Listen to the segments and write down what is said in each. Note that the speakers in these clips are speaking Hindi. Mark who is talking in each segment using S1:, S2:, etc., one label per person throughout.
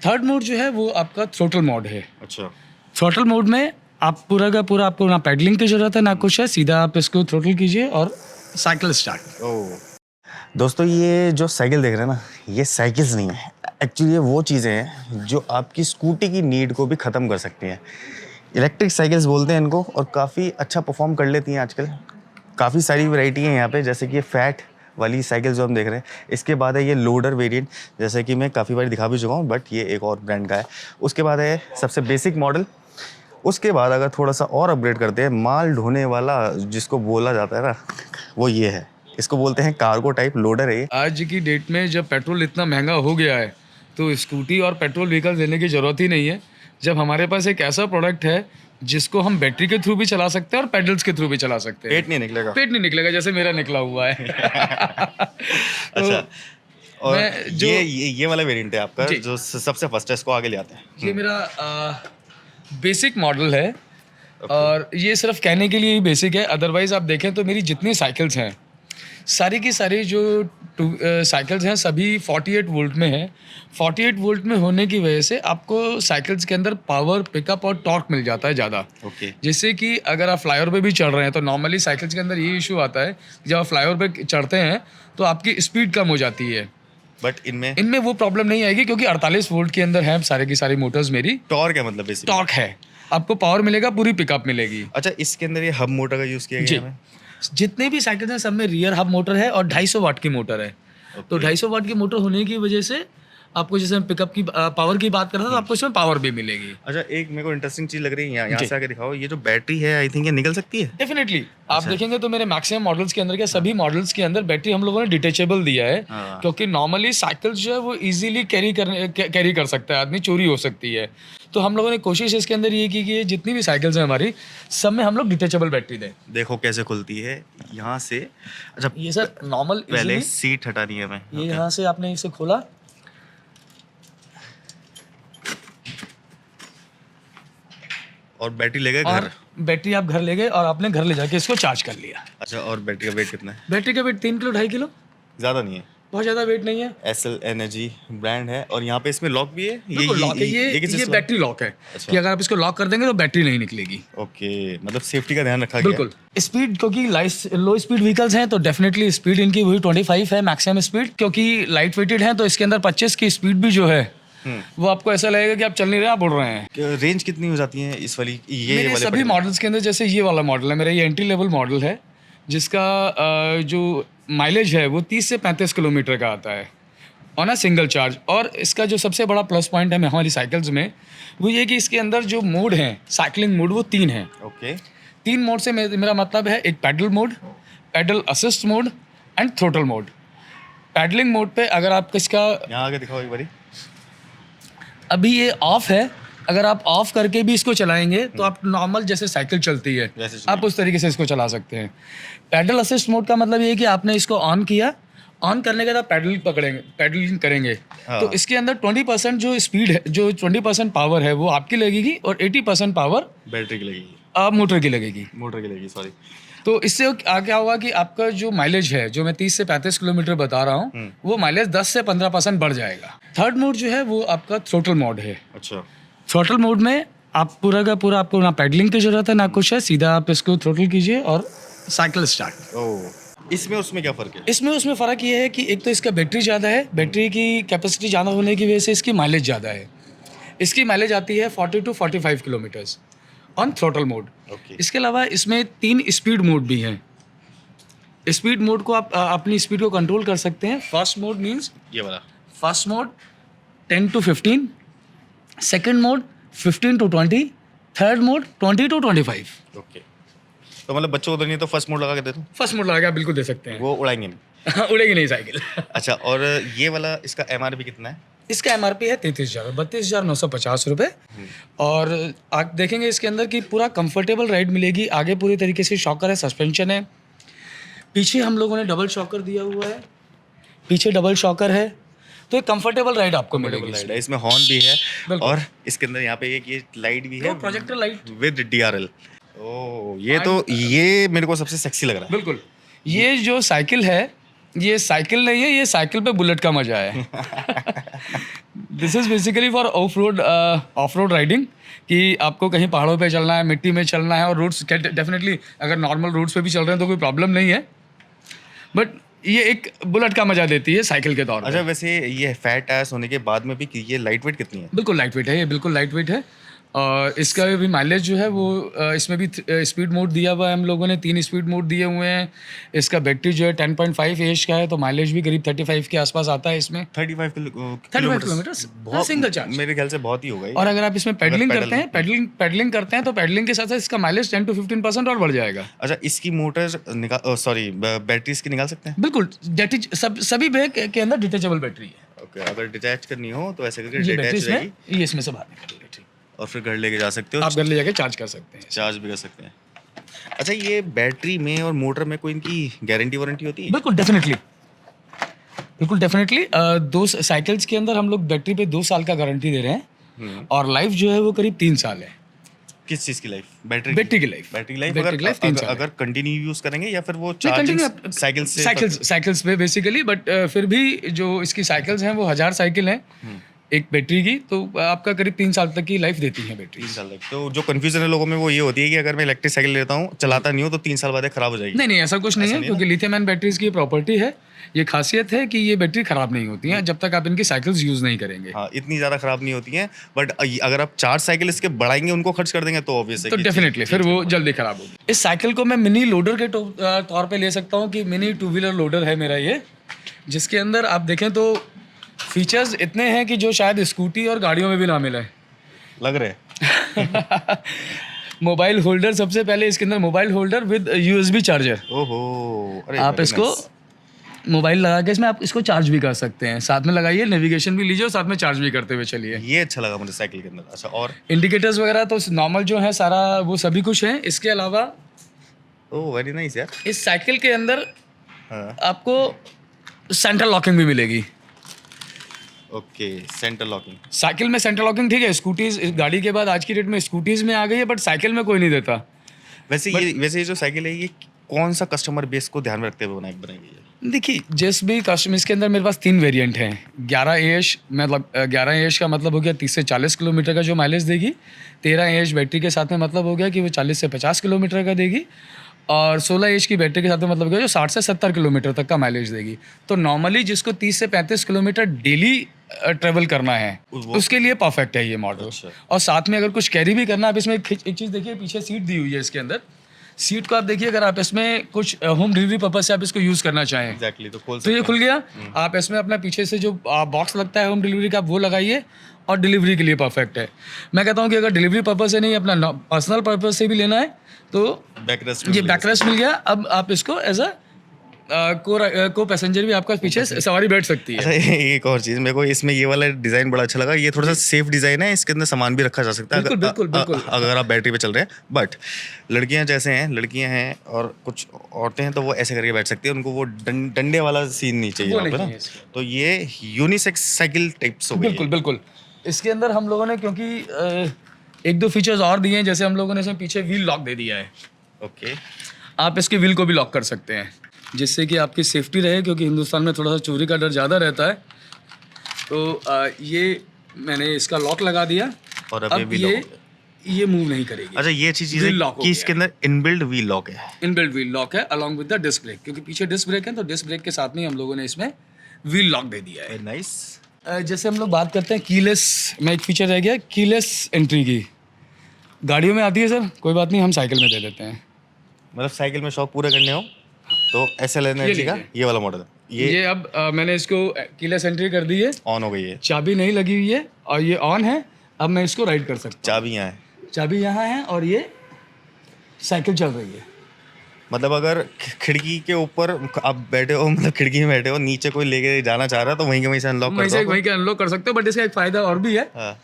S1: थर्ड मोड जो है वो आपका थ्रोटल मोड है।
S2: अच्छा।
S1: थ्रोटल मोड में आप पूरा का पूरा, आपको ना पेडलिंग की ज़रूरत है ना कुछ है, सीधा आप इसको थ्रोटल कीजिए और साइकिल स्टार्ट।
S2: ओह दोस्तों, ये जो साइकिल देख रहे हैं ना, ये साइकिल्स नहीं है एक्चुअली, ये वो चीज़ें हैं जो आपकी स्कूटी की नीड को भी ख़त्म कर सकती हैं। इलेक्ट्रिक साइकिल्स बोलते हैं इनको, और काफ़ी अच्छा परफॉर्म कर लेती हैं आजकल। काफ़ी सारी वैरायटी है यहाँ पे, जैसे कि ये फैट वाली साइकिल जो हम देख रहे हैं। इसके बाद है ये लोडर वेरिएंट, जैसे कि मैं काफ़ी बार दिखा भी चुका हूँ, बट ये एक और ब्रांड का है। उसके बाद है सबसे बेसिक मॉडल। उसके बाद अगर थोड़ा सा और अपग्रेड करते हैं, माल ढोने वाला जिसको बोला जाता है ना, वो ये है। इसको बोलते हैं कार्गो टाइप लोडर है ये।
S1: आज की डेट में जब पेट्रोल इतना महंगा हो गया है तो स्कूटी और पेट्रोल व्हीकल लेने की ज़रूरत ही नहीं है, जब हमारे पास एक ऐसा प्रोडक्ट है जिसको हम बैटरी के थ्रू भी चला सकते हैं और पेडल्स के थ्रू भी चला सकते हैं।
S2: पेट नहीं निकलेगा।
S1: पेट नहीं निकलेगा, जैसे मेरा निकला हुआ है।
S2: अच्छा।
S1: तो
S2: और
S1: मैं जो
S2: ये वाला वेरिएंट है आपका
S1: जी।
S2: जो सबसे फर्स्ट है, इसको आगे ले आते हैं।
S1: ये मेरा बेसिक मॉडल है और ये सिर्फ कहने के लिए ही बेसिक है। अदरवाइज़ आप देखें तो मेरी जितनी साइकिल्स हैं, सारी की सारी जो साइकिल्स हैं सभी 48 वोल्ट में हैं। 48 वोल्ट में होने की वजह से आपको साइकिल्स के अंदर पावर, पिकअप और टॉर्क मिल जाता है ज़्यादा।
S2: ओके।
S1: जैसे कि अगर आप फ्लाईओवर पे भी चढ़ रहे हैं तो नॉर्मली साइकिल्स के अंदर ये इशू आता है कि जब आप फ्लाईओवर पे चढ़ते हैं तो आपकी स्पीड कम हो जाती है।
S2: बट इनमें
S1: इनमें वो प्रॉब्लम नहीं आएगी क्योंकि 48 वोल्ट के अंदर हैं सारे की सारी मोटर्स मेरी।
S2: टॉर्क है, मतलब बेसिकली
S1: टॉर्क है, आपको पावर मिलेगा, पूरी पिकअप मिलेगी।
S2: अच्छा, इसके अंदर ये हब मोटर का यूज़ किया
S1: जी,
S2: गया है।
S1: जितने भी साइकिल्स हैं सब में रियर हब मोटर है और 250 वाट की मोटर है। तो 250 वाट की मोटर होने की वजह से आपको, जैसे मैं पिकअप की पावर की बात कर रहा था, तो आपको इसमें पावर भी मिलेगी।
S2: अच्छा, एक मेरे को इंटरेस्टिंग चीज़ लग रही है, यहाँ
S1: जी।
S2: से आके दिखाओ। ये जो बैटरी है, आई थिंक ये निकल सकती है।
S1: डेफिनेटली आप देखेंगे तो मेरे मैक्सिमम मॉडल्स के अंदर, क्या सभी मॉडल्स के अंदर बैटरी हम लोगों ने डिटेचेबल दिया है।
S2: हाँ।
S1: क्योंकि नॉर्मली साइकिल्स जो है वो इजीली कैरी कर सकता है आदमी, चोरी हो सकती है। तो हम लोगों ने कोशिश इसके अंदर ये की कि जितनी भी साइकिल्स हैं हमारी, सब में हम लोग डिटेचेबल बैटरी दें।
S2: देखो कैसे खुलती है यहाँ से। अच्छा,
S1: ये सर नॉर्मल
S2: पहले सीट हटानी है हमें।
S1: ये यहाँ से आपने इसे खोला
S2: और बैटरी ले गए
S1: और
S2: घर।
S1: बैटरी आप घर ले गए और आपने घर ले जाके इसको चार्ज कर लिया।
S2: अच्छा, और बैटरी का वेट कितना है?
S1: बैटरी का वेट 3 किलो 2.5 किलो,
S2: ज़्यादा नहीं है।
S1: बहुत ज़्यादा वेट नहीं है।
S2: एसएल एनर्जी ब्रांड है, और यहाँ पे इसमें लॉक भी है।
S1: बिल्कुल लॉक है, ये
S2: किस चीज़ का?
S1: बैटरी लॉक है।
S2: अच्छा।
S1: कि अगर आप इसको लॉक कर देंगे तो बैटरी नहीं निकलेगी।
S2: ओके, मतलब सेफ्टी का ध्यान रखा गया है।
S1: बिल्कुल। स्पीड, क्योंकि लो स्पीड व्हीकल्स हैं तो डेफिनेटली स्पीड इनकी वही 25 है मैक्सिमम स्पीड। क्योंकि लाइट वेटेड है तो इसके अंदर 25 की स्पीड भी जो है वो आपको ऐसा लगेगा कि आप चल नहीं रहे, आप उड़ रहे हैं।
S2: रेंज कितनी हो जाती है इस वाली, ये
S1: मेरे
S2: वाले
S1: सभी
S2: particular?
S1: मॉडल्स के अंदर, जैसे ये वाला मॉडल है मेरा, ये एंट्री लेवल मॉडल है जिसका जो माइलेज है वो 30 से 35 किलोमीटर का आता है ऑन अ सिंगल चार्ज। और इसका जो सबसे बड़ा प्लस पॉइंट है हमारी साइकिल्स में, वो ये कि इसके अंदर जो मोड हैं, साइकिलिंग मोड, वो 3 हैं।
S2: ओके।
S1: 3 मोड से मेरा मतलब है, एक pedal mode, pedal assist mode and throttle mode. Pedalling mode पे अगर आप इसका,
S2: यहाँ आगे दिखाओ एक बारी।
S1: अभी ये ऑफ है, अगर आप ऑफ करके भी इसको चलाएंगे तो आप नॉर्मल जैसे साइकिल चलती है
S2: वैसे चलेगी।
S1: आप उस तरीके से इसको चला सकते हैं। पैडल असिस्ट मोड का मतलब ये है कि आपने इसको ऑन किया, ऑन करने के बाद पैडल पकड़ेंगे, पैडलिंग करेंगे
S2: हाँ।
S1: तो इसके अंदर 20% जो स्पीड है, जो 20% पावर है वो आपकी लगेगी और 80% पावर
S2: बैटरी की लगेगी,
S1: मोटर की लगेगी।
S2: मोटर की लगेगी, सॉरी।
S1: तो इससे क्या होगा कि आपका जो माइलेज है, जो मैं 30 से 35 किलोमीटर बता रहा हूँ, वो माइलेज 10 से 15% बढ़ जाएगा। थर्ड मोड जो है वो आपका थ्रोटल मोड है।
S2: अच्छा।
S1: थ्रोटल मोड में आप पूरा का पूरा, आपको ना पेडलिंग की जरूरत है ना कुछ है, सीधा आप इसको थ्रोटल कीजिए और साइकिल स्टार्ट।
S2: ओह, इसमें उसमें क्या फ़र्क है?
S1: इसमें उसमें फ़र्क ये है कि एक तो इसका बैटरी ज़्यादा है, बैटरी की कैपेसिटी ज़्यादा होने की वजह से इसकी माइलेज ज़्यादा है। इसकी माइलेज आती है 40 to 45 kilometres on throttle mode.
S2: Okay.
S1: इसके अलावा इसमें 3 स्पीड मोड भी हैं। स्पीड मोड को आप अपनी स्पीड को कंट्रोल कर सकते हैं। फर्स्ट मोड मीन्स
S2: ये वाला।
S1: First mode 10 to 15, second mode 15 to 20, third mode 20 to 25।
S2: Okay, तो मतलब बच्चों को तो नहीं, तो फर्स्ट मोड लगा के दे दूँ?
S1: फर्स्ट मोड लगा के आप बिल्कुल दे सकते हैं।
S2: वो उड़ाएंगे नहीं।
S1: उड़ेगी नहीं साइकिल।
S2: अच्छा, और ये वाला इसका एमआरपी कितना है?
S1: इसका एमआरपी है 32,950 रुपये। और आप देखेंगे इसके अंदर कि पूरा कंफर्टेबल राइड मिलेगी। आगे पूरी तरीके से शॉकर है, सस्पेंशन है, पीछे हम लोगों ने डबल शॉकर दिया हुआ है, पीछे डबल शॉकर है, तो एक कंफर्टेबल राइड आपको मिलेगी।
S2: लाइट है, इसमें हॉर्न भी है,
S1: बिल्कुल।
S2: और इसके अंदर यहाँ पे एक ये लाइट भी है,
S1: projector light.
S2: With DRL. Oh, ये मेरे को सबसे सेक्सी लग रहा है।
S1: बिल्कुल। ये जो साइकिल है, ये साइकिल नहीं है, ये साइकिल पे बुलेट का मजा है। This is basically for of road riding, कि आपको कहीं पहाड़ों पे चलना है, मिट्टी में चलना है, और रोड्स डेफिनेटली अगर नॉर्मल रोड्स पे भी चल रहे हैं तो कोई प्रॉब्लम नहीं है, बट ये एक बुलेट का मज़ा देती है साइकिल के तौर पे।
S2: अच्छा, वैसे ये फैट टायर्स होने के बाद में भी कि ये लाइट वेट कितनी है?
S1: बिल्कुल लाइट वेट है, ये बिल्कुल लाइट वेट है। और इसका भी माइलेज जो है वो इसमें भी स्पीड मोड दिया हुआ है, हम लोगों ने 3 स्पीड मोड दिए हुए हैं। इसका बैटरी जो है 10.5 एच का है, तो माइलेज भी करीब 35 के आसपास आता है इसमें।
S2: 35
S1: किलोमीटर्स
S2: बहुत,
S1: सिंगल चार्ज।
S2: मेरे ख्याल से बहुत ही होगा ये।
S1: और अगर आप इसमें पेडलिंग
S2: पैडल-
S1: करते हैं, पेडलिंग करते हैं, तो पेडलिंग के साथ साथ इसका माइलेज 10 to 15% और बढ़ जाएगा।
S2: अच्छा, इसकी मोटर निकाल, सॉरी, बैटरी इसकी निकाल सकते हैं?
S1: बिल्कुल, सभी बैग के अंदर डिटेचेबल बैटरी है।
S2: ओके, अगर डिटैच करनी हो तो ऐसे करके
S1: ये बैटरी
S2: डिटैच
S1: इसमें,
S2: रहेगी
S1: ये इसमें से बाहर निकल बैटरी,
S2: और फिर घर लेके जा सकते हो,
S1: आप घर ले जाके चार्ज कर सकते हैं।
S2: चार्ज भी कर सकते हैं। अच्छा, ये बैटरी में और मोटर में कोई इनकी गारंटी वारंटी होती है?
S1: बिल्कुल डेफिनेटली 2 साइकिल्स के अंदर हम लोग बैटरी पे 2 साल का गारंटी दे रहे हैं, और लाइफ जो है वो करीब 3 साल है।
S2: किस चीज की लाइफ?
S1: बैटरी की लाइफ।
S2: बैटरी लाइफ
S1: बैटरी की लाइफ 3 साल है।
S2: अगर कंटिन्यू यूज करेंगे या फिर वो
S1: नहीं,
S2: चार्जिंग
S1: साइकिल्स पे बेसिकली, बट फिर भी जो इसकी साइकिल्स हैं वो 1000 साइकिल हैं एक बैटरी की, तो आपका करीब 3 साल तक की लाइफ देती है बैटरी।
S2: 3 साल तक। तो जो कंफ्यूजन है लोगों में वो ये होती है कि अगर मैं इलेक्ट्रिक साइकिल लेता हूँ, चलाता नहीं हूँ, तो 3 साल बाद ये खराब हो जाएगी।
S1: नहीं, ऐसा कुछ नहीं है, क्योंकि लिथियम आयन बैटरीज की प्रॉपर्टी है, ये खासियत है कि ये बैटरी खराब नहीं होती है जब तक आप इनकी साइकिल्स यूज नहीं करेंगे।
S2: हाँ, इतनी ज्यादा खराब नहीं होती हैं, बट अगर आप 4 साइकिल इसके बढ़ाएंगे, उनको खर्च कर देंगे, तो ऑब्वियस है
S1: तो
S2: कि
S1: डेफिनेटली फिर वो जल्दी खराब होगी। इस साइकिल को मैं मिनी लोडर के तौर पे ले सकता हूँ, कि मिनी 2 व्हीलर लोडर है मेरा ये, जिसके अंदर आप देखें तो फीचर्स इतने हैं कि जो शायद स्कूटी और गाड़ियों में भी ना मिले।
S2: लग रहे।
S1: मोबाइल होल्डर, सबसे पहले इसके अंदर mobile holder with USB charger.
S2: ओहो, अरे
S1: आप
S2: very
S1: इसको
S2: nice।
S1: मोबाइल लगा के इसमें आप इसको चार्ज भी कर सकते हैं, साथ में लगाइए, नेविगेशन भी लीजिए और साथ में चार्ज भी करते हुए चलिए।
S2: ये अच्छा लगा मुझे साइकिल के अंदर। अच्छा, और
S1: इंडिकेटर्स वगैरह तो नॉर्मल जो है सारा वो सभी कुछ है। इसके अलावा
S2: ओह, वेरी नाइस यार।
S1: इस साइकिल के अंदर
S2: हाँ,
S1: आपको सेंट्रल लॉकिंग भी मिलेगी।
S2: Okay, centre locking.
S1: साइकिल में सेंट्रल लॉकिंग ठीक है, स्कूटीज गाड़ी के बाद आज की डेट में स्कूटीज में आ गई है, बट साइकिल में कोई नहीं देता।
S2: वैसे ये जो साइकिल है, ये कौन सा कस्टमर बेस को ध्यान में रखते हुए बनाई गई है?
S1: देखिए, जिस भी कस्टमर, इसके अंदर मेरे पास 3 वेरिएंट हैं। 11 एएच, मतलब 11 एएच का मतलब हो गया 30 से 40 किलोमीटर का जो माइलेज देगी। 13 एएच बैटरी के साथ में मतलब हो गया कि वो 40 से 50 किलोमीटर का देगी। और 16 एच की बैटरी के साथ में मतलब हो गया जो 60 से 70 किलोमीटर तक का माइलेज देगी। तो नॉर्मली जिसको 30 से 35 किलोमीटर डेली ट्रेवल करना है, उसके लिए परफेक्ट है ये मॉडल।
S2: अच्छा। और
S1: और साथ में अगर कुछ कैरी भी करना है, आप इसमें एक चीज़ देखिए, पीछे सीट दी हुई है इसके अंदर। सीट को आप देखिए, अगर आप इसमें कुछ होम डिलीवरी पर्पज से आप इसको यूज़ करना चाहें,
S2: एग्जैक्टली, तो खोल
S1: तो ये
S2: सकते
S1: खुल गया। आप इसमें अपना पीछे से जो बॉक्स लगता है होम डिलीवरी का, वो लगाइए, और डिलीवरी के लिए परफेक्ट है। मैं कहता हूँ कि अगर डिलीवरी पर्पज से नहीं, अपना पर्सनल पर्पज से भी लेना है, तो
S2: हैं। बैकरेस्ट
S1: ये बैकरेस्ट मिल गया। अब आप इसको एज अ को पैसेंजर भी आपका पीछे सवारी बैठ सकती है।
S2: अच्छा, एक और चीज मेरे को इसमें ये वाला डिजाइन बड़ा अच्छा लगा। ये थोड़ा सा सेफ डिजाइन है, इसके अंदर सामान भी रखा जा सकता है।
S1: बिल्कुल।
S2: अगर आप बैटरी पे चल रहे हैं। बट लड़कियां जैसे हैं, लड़कियां हैं और कुछ औरतें हैं, तो वो ऐसे करके बैठ सकती है, उनको वो डंडे वाला सीन नहीं चाहिए
S1: वो
S2: वहाँ पे
S1: नहीं
S2: ना।
S1: है इसका।
S2: तो ये यूनिसेक्स साइकिल टाइप्स हो गई है।
S1: बिल्कुल। इसके अंदर हम लोगों ने, क्योंकि 1-2 फीचर्स और दिए हैं, जैसे हम लोगों ने इसमें पीछे व्हील लॉक दे दिया है।
S2: ओके,
S1: आप इसके व्हील को भी लॉक कर सकते हैं, जिससे कि आपकी सेफ्टी रहे, क्योंकि हिंदुस्तान में थोड़ा सा चोरी का डर ज़्यादा रहता है। तो ये मैंने इसका लॉक लगा दिया।
S2: और
S1: अब ये मूव नहीं करेगी।
S2: अच्छा, ये अच्छी चीज है
S1: Wheel lock हो
S2: कि इसके अंदर इनबिल्ट व्हील लॉक है।
S1: इनबिल्ट व्हील लॉक है along with the disc brake, क्योंकि पीछे डिस्क ब्रेक है, तो डिस्क ब्रेक के साथ में हम लोगों ने इसमें व्हील लॉक दे दिया है।
S2: नाइस।
S1: जैसे हम लोग बात करते हैं कीलेस में, एक फीचर रह गया कीलेस एंट्री की। गाड़ियों में आती है सर, कोई बात नहीं, हम साइकिल में दे देते हैं।
S2: मतलब साइकिल में शौक पूरे करने हो तो SL एनर्जी का
S1: लीजिए।
S2: ये वाला मॉडल है।
S1: ये अब मैंने इसको कीलेस एंट्री कर दी है,
S2: ऑन हो गई है,
S1: चाबी नहीं लगी हुई है, और ये ऑन है। अब मैं इसको राइड कर सकता
S2: चाबी यहाँ है।
S1: हूँ, चाबी यहाँ है, और ये साइकिल चल रही है।
S2: मतलब अगर खिड़की के ऊपर आप बैठे हो, मतलब खिड़की में बैठे हो, नीचे कोई लेके जाना चाह रहा है, तो वहीं के वहीं से अनलॉक कर दो।
S1: वहीं के अनलॉक कर सकते हो, बट इसका एक फ़ायदा और भी है
S2: हाँ,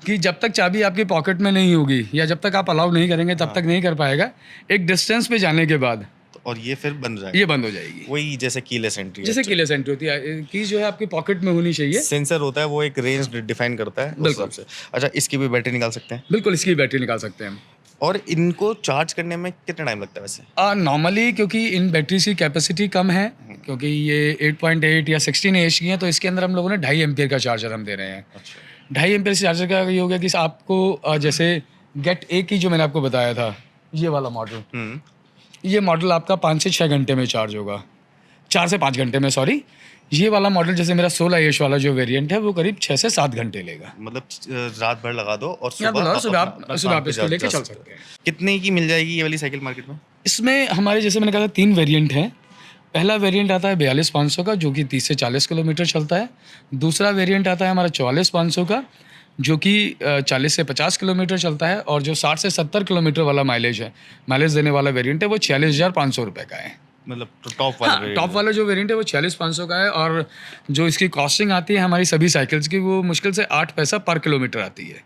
S1: कि जब तक चाबी आपकी पॉकेट में नहीं होगी, या जब तक आप अलाउ नहीं करेंगे, तब तक नहीं कर पाएगा। एक डिस्टेंस पे जाने के बाद
S2: और ये फिर बंद जाएगा।
S1: ये बंद हो जाएगी।
S2: वही जैसे कीलेस एंट्री
S1: जैसे कीलेस एंट्री होती है, कीज जो है आपकी पॉकेट में होनी चाहिए।
S2: सेंसर होता है, वो एक रेंज डिफाइन करता है उस हिसाब से। अच्छा, इसकी भी बैटरी निकाल सकते हैं।
S1: बिल्कुल, इसकी बैटरी निकाल सकते हैं हम।
S2: और इनको चार्ज करने में कितना टाइम लगता है वैसे?
S1: नॉर्मली क्योंकि इन बैटरीज की कैपेसिटी कम है, क्योंकि ये 8.8 या 16 एच की है, तो इसके अंदर हम लोगों ने 2.5 एम्पियर का चार्जर हम दे रहे हैं।
S2: अच्छा।
S1: 2.5 एम्पियर से चार्जर का ये हो गया कि आपको जैसे गेट ए की जो मैंने आपको बताया था, ये वाला मॉडल, ये मॉडल आपका 5 से 6 घंटे में चार्ज होगा, 4 से 5 घंटे में, सॉरी। ये वाला मॉडल जैसे मेरा 16 एच वाला जो वेरिएंट है वो करीब 6 से 7 घंटे लेगा।
S2: मतलब रात भर लगा दो और
S1: या
S2: सुबह
S1: सुबह
S2: अपना
S1: सुबह
S2: काम
S1: आप
S2: पे
S1: इसको लेके
S2: जा
S1: चल
S2: सकते हो।
S1: सकते हैं।
S2: कितने की मिल जाएगी ये वाली साइकिल मार्केट में?
S1: इसमें हमारे जैसे मैंने कहा था 3 वेरिएंट हैं। पहला वेरिएंट आता है 42,500 का, जो कि 30 से 40 किलोमीटर चलता है। दूसरा वेरिएंट आता है हमारा 44,500 का, जो कि 40 से 50 किलोमीटर चलता है। और जो 60 से 70 किलोमीटर वाला माइलेज देने वाला वेरिएंट है, वो 46,500 रुपये का है।
S2: मतलब टॉप वाला
S1: हाँ, टॉप वाला जो वेरिएंट है वो 46,500 का है। और जो इसकी कॉस्टिंग आती है हमारी सभी साइकिल्स की, वो मुश्किल से 8 पैसा पर किलोमीटर आती है।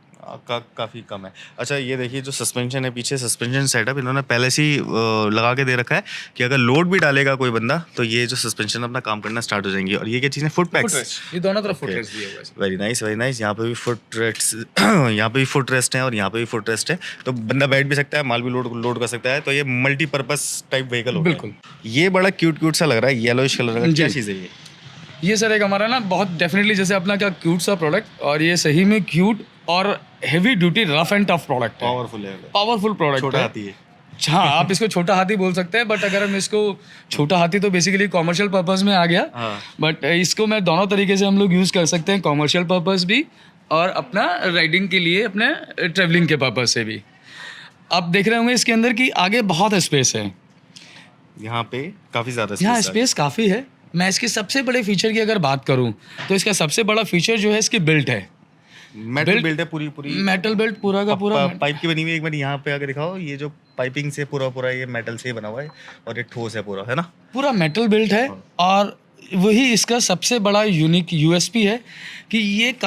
S2: काफ़ी कम है। अच्छा, ये देखिए जो सस्पेंशन है पीछे, सस्पेंशन सेटअप इन्होंने पहले से ही लगा के दे रखा है कि अगर लोड भी डालेगा कोई बंदा तो ये जो सस्पेंशन अपना काम करना स्टार्ट हो जाएंगी। और ये क्या चीज़ है? Foot PACS.
S1: ये दोनों तरफ फुट रेस्ट दिए हुए हैं।
S2: Very nice, very nice. यहाँ पे भी फुट रेस्ट यहाँ पे भी फुट रेस्ट है और यहाँ पे भी फुट रेस्ट है, तो बंदा बैठ भी सकता है, माल भी लोड कर सकता है। तो ये मल्टीपर्पज़ टाइप व्हीकल हो गया।
S1: बिल्कुल।
S2: ये बड़ा क्यूट सा लग रहा है, येलोइश कलर का। क्या
S1: जी।
S2: चीज़ है ये?
S1: ये सर एक हमारा ना बहुत डेफिनेटली जैसे अपना क्या क्यूट सा प्रोडक्ट, और ये सही में क्यूट और heavy duty rough and tough product है।
S2: पावरफुल है,
S1: पावरफुल प्रोडक्ट
S2: छोटा
S1: है।
S2: हाथी है।
S1: हाँ, आप इसको छोटा हाथी बोल सकते हैं, बट अगर हम इसको छोटा हाथी तो बेसिकली कॉमर्शियल पर्पस में आ गया,
S2: हाँ।
S1: बट इसको मैं दोनों तरीके से हम लोग यूज़ कर सकते हैं, कॉमर्शियल पर्पस भी और अपना राइडिंग के लिए, अपने ट्रेवलिंग के पर्पस से भी। आप देख रहे होंगे इसके अंदर कि आगे बहुत स्पेस है,
S2: यहाँ पे काफ़ी ज़्यादा
S1: यहाँ
S2: space है।
S1: स्पेस काफ़ी है। मैं इसके सबसे बड़े फीचर की अगर बात करूँ तो इसका सबसे बड़ा फीचर जो है इसकी बिल्ट है।
S2: मेटल बिल्ड है पूरी
S1: मेटल बेल्ट पूरा का पूरा
S2: पाइप की बनी हुई है। एक बार यहाँ पे आके दिखाओ, ये जो पाइपिंग से पूरा ये मेटल से ही बना हुआ है और ये ठोस है पूरा, है ना?
S1: पूरा मेटल बिल्ट है। और वही इसका सबसे बड़ा यूनिक यूएसपी है कि ये एक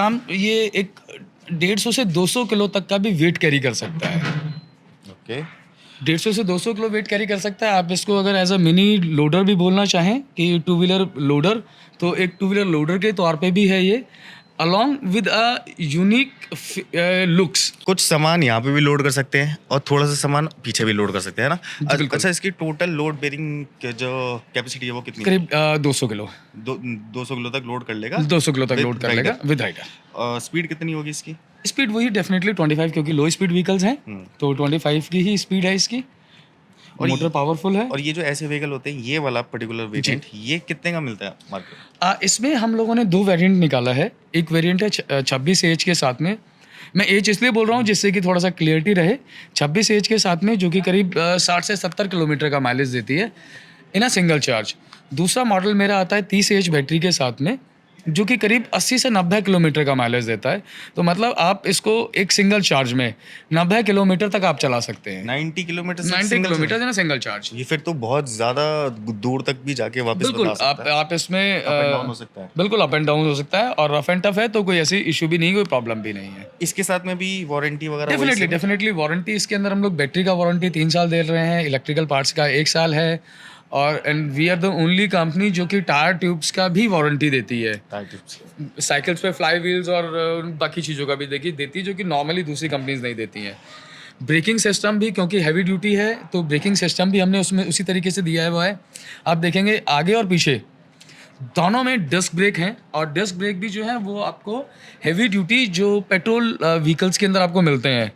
S1: 150 से 200 किलो तक का भी वेट कैरी कर सकता है।
S2: ओके।
S1: 150 से 200 किलो वेट कैरी कर सकता है। आप इसको अगर एज अ मिनी लोडर भी बोलना चाहें कि 2 व्हीलर लोडर, तो एक 2 व्हीलर लोडर के तौर पे भी है ये, along with a unique looks.
S2: कुछ सामान यहाँ पे भी लोड कर सकते हैं और थोड़ा सा सामान पीछे भी लोड कर सकते हैं ना?
S1: बिल्कुल।
S2: अच्छा, इसकी टोटल लोड बेरिंग जो कैपेसिटी है वो कितनी है?
S1: करीब 200 किलो
S2: 200 किलो तक लोड कर लेगा।
S1: 200 किलो तक
S2: With
S1: लोड कर
S2: rider।
S1: लेगा विद राइडर।
S2: स्पीड कितनी होगी इसकी?
S1: स्पीड वही डेफिनेटली 25, क्योंकि लो स्पीड व्हीकल्स हैं तो 25 की ही स्पीड है इसकी। और मोटर पावरफुल है।
S2: और ये जो ऐसे व्हीकल होते हैं, ये वाला पर्टिकुलर वेरिएंट, ये कितने का मिलता है मार्केट?
S1: इसमें हम लोगों ने 2 वेरिएंट निकाला है। एक वेरिएंट है 26 एच के साथ में, मैं एच इसलिए बोल रहा हूँ जिससे कि थोड़ा सा क्लियरिटी रहे। 26 एच के साथ में जो कि करीब 60 से 70 किलोमीटर का माइलेज देती है इन अ सिंगल चार्ज। दूसरा मॉडल मेरा आता है 30 एच बैटरी के साथ में, जो कि करीब 80 से 90 किलोमीटर का माइलेज देता है। तो मतलब आप इसको एक सिंगल चार्ज में 90 किलोमीटर तक आप चला सकते हैं।
S2: 90 kilometre
S1: 90 kilometre in a single charge.
S2: ये फिर तो बहुत ज़्यादा दूर तक भी जाके वापस
S1: बिल्कुल
S2: बता सकता है।
S1: आप इसमें
S2: Up and down हो सकता है।
S1: बिल्कुल अप एंड डाउन हो सकता है, और रफ एंड टफ है तो कोई ऐसी इशू भी नहीं, कोई प्रॉब्लम भी नहीं है।
S2: इसके साथ में भी वारंटी वगैरह वही
S1: डेफिनेटली वारंटी इसके अंदर हम लोग बैटरी का वारंटी 3 साल दे रहे हैं, इलेक्ट्रिकल पार्ट्स का 1 साल है, और and we are the only company जो कि टायर ट्यूब्स का भी वारंटी देती है।
S2: Tyre tubes.
S1: साइकिल्स पे फ्लाई व्हील्स और बाकी चीज़ों का भी देती है, जो कि नॉर्मली दूसरी कंपनीज नहीं देती हैं। ब्रेकिंग सिस्टम भी क्योंकि हैवी ड्यूटी है, तो ब्रेकिंग सिस्टम भी हमने उसमें उसी तरीके से दिया है हुआ है। आप देखेंगे आगे और पीछे दोनों में डिस्क ब्रेक हैं, और डिस्क ब्रेक भी जो है वो आपको हैवी ड्यूटी जो पेट्रोल व्हीकल्स के अंदर आपको मिलते हैं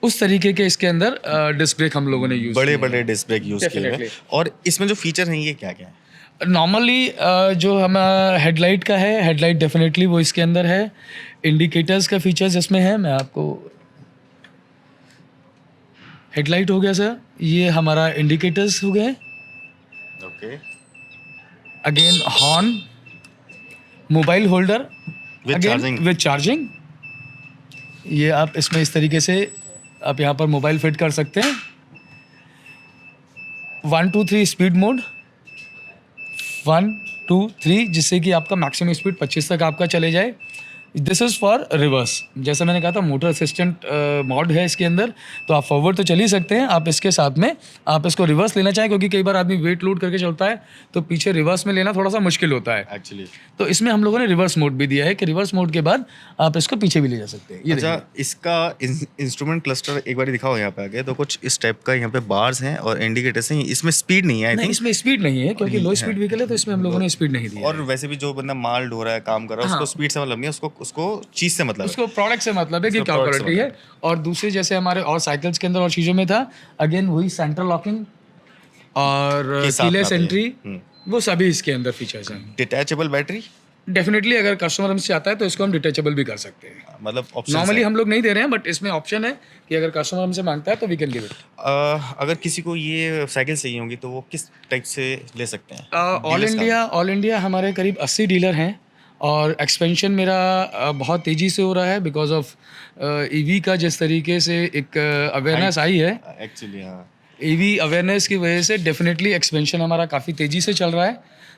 S1: उस तरीके के इसके अंदर डिस्क ब्रेक हम लोगों ने यूज़
S2: बड़े डिस्क ब्रेक यूज़ किए हैं। और इसमें जो फीचर हैं ये क्या क्या है?
S1: नॉर्मली जो हमारा हेडलाइट का है, हेडलाइट डेफिनेटली वो इसके अंदर है। इंडिकेटर्स का फीचर्स इसमें है, मैं आपको हेडलाइट हो गया सर, ये हमारा इंडिकेटर्स हो गए।
S2: Okay.
S1: Again horn, mobile holder with charging. ये आप इसमें इस तरीके से आप यहाँ पर मोबाइल फिट कर सकते हैं। 1 2 3 स्पीड मोड, 1 2 3, जिससे कि आपका मैक्सिमम स्पीड 25 तक आपका चले जाए। This is for reverse. जैसे मैंने कहा था मोटर असिस्टेंट मॉड है इसके अंदर, तो आप फॉरवर्ड तो चल ही सकते हैं, आप इसके साथ में आप इसको रिवर्स लेना चाहें, क्योंकि कई बार आदमी वेट लोड करके चलता है तो पीछे रिवर्स में लेना थोड़ा सा मुश्किल होता है।
S2: एक्चुअली
S1: तो इसमें हम लोगों ने रिवर्स मोड भी दिया है कि रिवर्स मोड के बाद आप इसको पीछे भी ले जा सकते हैं। ये
S2: अच्छा, इसका इंस्ट्रूमेंट क्लस्टर एक बार दिखाओ यहाँ पे आगे। तो कुछ इस टाइप का यहाँ पे बार्स हैं और इंडिकेटर्स हैं। इसमें स्पीड नहीं है आई
S1: नहीं,
S2: थिंक।
S1: इसमें स्पीड नहीं है क्योंकि लो स्पीड व्हीकल है, तो इसमें हम लोगों ने स्पीड नहीं दी है।
S2: और वैसे भी जो बंदा माल ढो रहा है, काम कर रहा है, उसको स्पीड से मतलब नहीं है, उसको उसको चीज से मतलब है।
S1: उसको प्रोडक्ट से मतलब है कि
S2: उसको
S1: क्या
S2: product से
S1: क्वालिटी है। और दूसरे जैसे हमारे और साइकिल्स के अंदर और चीज़ों में था, अगेन वही सेंट्रल लॉकिंग और
S2: के साथ
S1: कीलेस
S2: आती है।
S1: एंट्री, वो सभी इसके अंदर फीचर्स हैं।
S2: डिटैचेबल बैटरी,
S1: डेफिनेटली अगर कस्टमर हमसे चाहता है तो इसको हम डिटेचेबल भी कर सकते हैं।
S2: मतलब ऑप्शन
S1: नॉर्मली हम लोग नहीं दे रहे हैं, बट इसमें ऑप्शन है कि अगर कस्टमर हमसे मांगता है तो वी कैन गिव इट।
S2: अगर किसी को ये साइकिल चाहिए होगी तो वो किस टाइप से ले सकते हैं?
S1: ऑल इंडिया हमारे करीब 80 डीलर हैं, और एक्सपेंशन मेरा बहुत तेज़ी से हो रहा है बिकॉज ऑफ ईवी का जिस तरीके से एक अवेयरनेस आई है।
S2: एक्चुअली हाँ,
S1: ईवी अवेयरनेस की वजह से डेफिनेटली एक्सपेंशन हमारा काफ़ी तेज़ी से चल रहा है।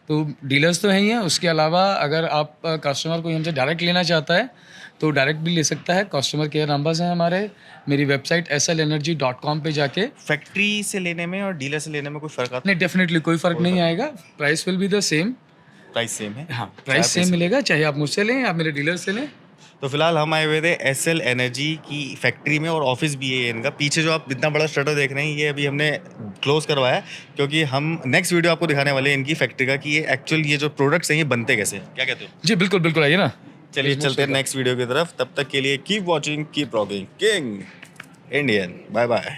S1: तो डीलर्स तो हैं ही हैं, उसके अलावा अगर आप कस्टमर कोई हमसे डायरेक्ट लेना चाहता है तो डायरेक्ट भी ले सकता है। कस्टमर केयर नंबर्स हैं हमारे, मेरी वेबसाइट slenergy.com पे जाके।
S2: फैक्ट्री से लेने में और डीलर से लेने में कोई फर्क आता
S1: नहीं, डेफिनेटली कोई फ़र्क नहीं आएगा, price will be the same.
S2: है? प्राइस सेम है।
S1: हाँ, प्राइस सेम मिलेगा, चाहे आप मुझसे लें या आप मेरे डीलर से लें।
S2: तो फिलहाल हम आए हुए थे एसएल एनर्जी की फैक्ट्री में, और ऑफिस भी है इनका। पीछे जो आप इतना बड़ा शटर देख रहे हैं, ये अभी हमने क्लोज करवाया है, क्योंकि हम नेक्स्ट वीडियो आपको दिखाने वाले हैं इनकी फैक्ट्री का, कि ये एक्चुअल ये जो प्रोडक्ट्स हैं ये बनते कैसे हैं। क्या कहते हो?
S1: जी बिल्कुल बिल्कुल, आइए ना।
S2: चलिए चलते हैं नेक्स्ट वीडियो की तरफ। तब तक के लिए keep watching, keep rocking, king Indian. Bye bye.